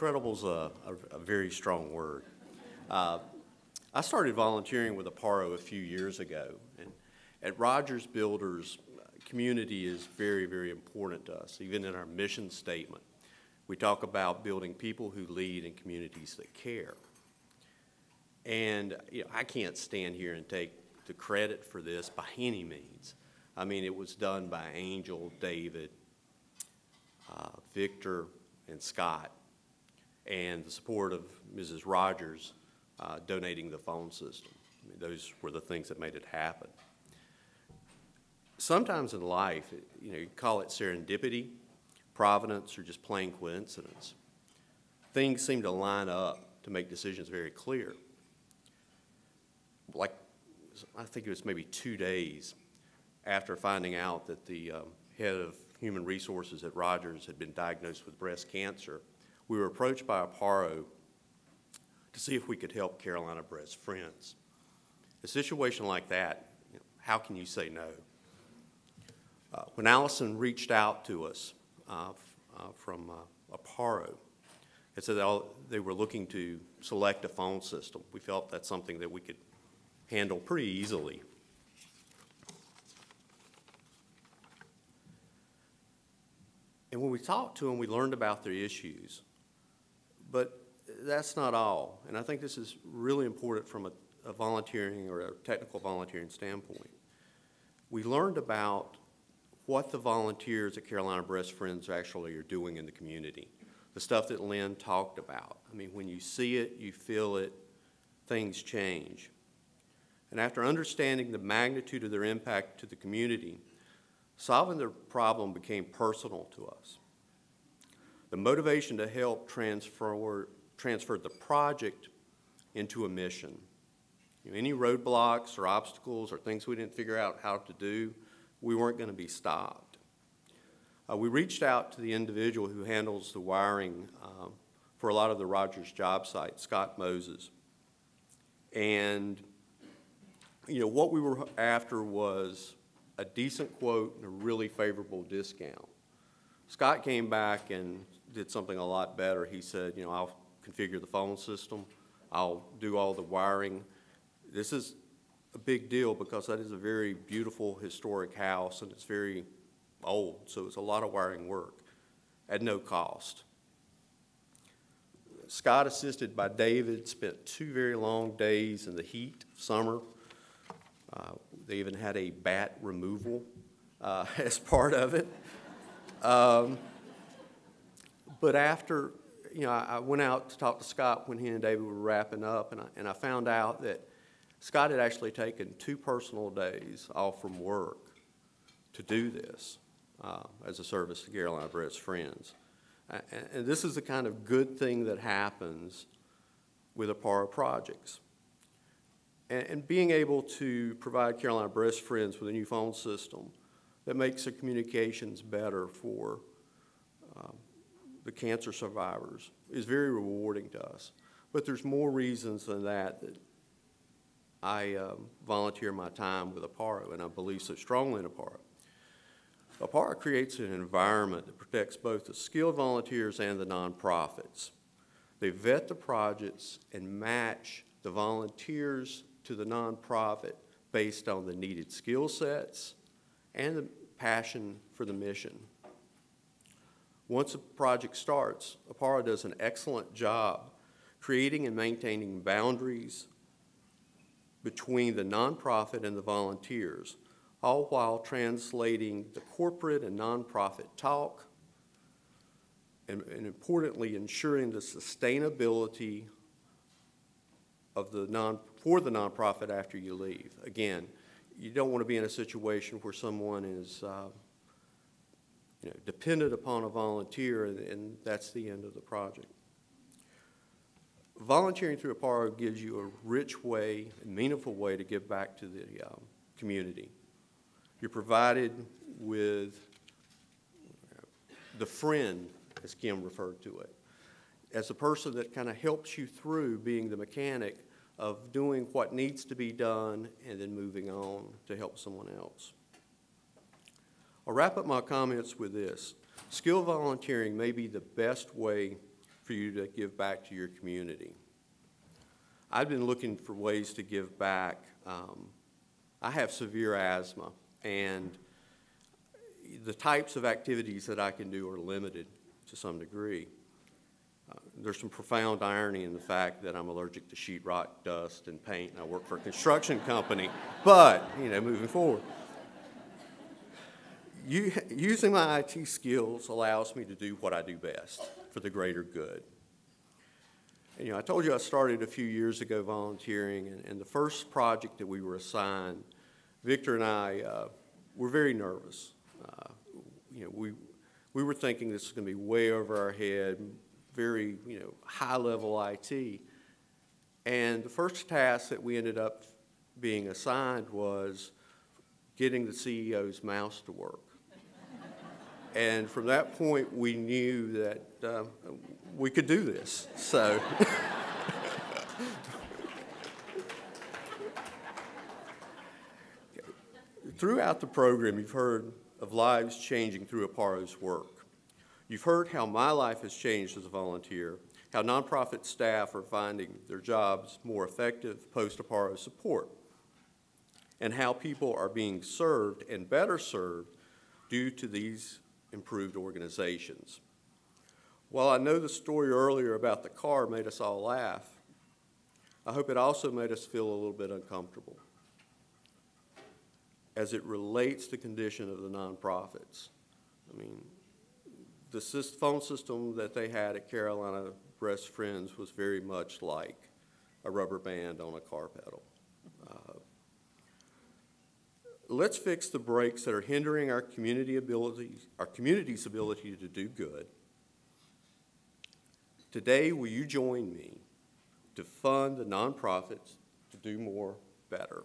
Incredible's a very strong word. I started volunteering with Apparo a few years ago, and at Rodgers Builders, community is very, very important to us. Even in our mission statement, we talk about building people who lead in communities that care. And I can't stand here and take the credit for this by any means. I mean, it was done by Angel, David, Victor, and Scott, and the support of Mrs. Rodgers donating the phone system. I mean, those were the things that made it happen. Sometimes in life, you call it serendipity, providence, or just plain coincidence. Things seem to line up to make decisions very clear. Like, I think it was maybe 2 days after finding out that the head of human resources at Rodgers had been diagnosed with breast cancer, we were approached by Apparo to see if we could help Carolina Breast Friends. A situation like that, how can you say no? When Allison reached out to us from Apparo, it said that they were looking to select a phone system. We felt that's something that we could handle pretty easily. And when we talked to them, we learned about their issues. But that's not all. And I think this is really important from a volunteering or a technical volunteering standpoint. We learned about what the volunteers at Carolina Breast Friends actually are doing in the community. The stuff that Lynn talked about. I mean, when you see it, you feel it, things change. And after understanding the magnitude of their impact to the community, solving their problem became personal to us. The motivation to help transferred the project into a mission. Any roadblocks or obstacles or things we didn't figure out how to do, we weren't going to be stopped. We reached out to the individual who handles the wiring for a lot of the Rodgers job sites, Scott Moses. And what we were after was a decent quote and a really favorable discount. Scott came back and did something a lot better. He said, I'll configure the phone system, I'll do all the wiring. This is a big deal because that is a very beautiful historic house and it's very old, so it's a lot of wiring work at no cost. Scott, assisted by David, spent 2 very long days in the heat of summer. They even had a bat removal as part of it. But after, I went out to talk to Scott when he and David were wrapping up, and I found out that Scott had actually taken 2 personal days off from work to do this as a service to Carolina Breast Friends. And this is the kind of good thing that happens with Apparo projects. And being able to provide Carolina Breast Friends with a new phone system that makes their communications better for the cancer survivors is very rewarding to us. But there's more reasons than that I volunteer my time with Apparo, and I believe so strongly in Apparo. Apparo creates an environment that protects both the skilled volunteers and the nonprofits. They vet the projects and match the volunteers to the nonprofit based on the needed skill sets and the passion for the mission. Once a project starts, Apparo does an excellent job creating and maintaining boundaries between the nonprofit and the volunteers, all while translating the corporate and nonprofit talk, and importantly, ensuring the sustainability of for the nonprofit after you leave. Again, you don't want to be in a situation where someone is dependent upon a volunteer, and that's the end of the project. Volunteering through Apparo gives you a rich way, a meaningful way to give back to the community. You're provided with the friend, as Kim referred to it, as a person that kind of helps you through being the mechanic of doing what needs to be done and then moving on to help someone else. I'll wrap up my comments with this. Skilled volunteering may be the best way for you to give back to your community. I've been looking for ways to give back. I have severe asthma, and the types of activities that I can do are limited to some degree. There's some profound irony in the fact that I'm allergic to sheetrock, dust, and paint, and I work for a construction company, but, moving forward. Using my IT skills allows me to do what I do best for the greater good. And, I told you I started a few years ago volunteering, and the first project that we were assigned, Victor and I were very nervous. We were thinking this was going to be way over our head, very, high-level IT. And the first task that we ended up being assigned was getting the CEO's mouse to work. And from that point, we knew that we could do this. So, throughout the program, you've heard of lives changing through Apparo's work. You've heard how my life has changed as a volunteer, how nonprofit staff are finding their jobs more effective post-Apparo support, and how people are being served and better served due to these improved organizations. While I know the story earlier about the car made us all laugh, I hope it also made us feel a little bit uncomfortable as it relates to the condition of the nonprofits. I mean, the phone system that they had at Carolina Breast Friends was very much like a rubber band on a car pedal. Let's fix the brakes that are hindering our community's ability to do good. Today, will you join me to fund the nonprofits to do more better?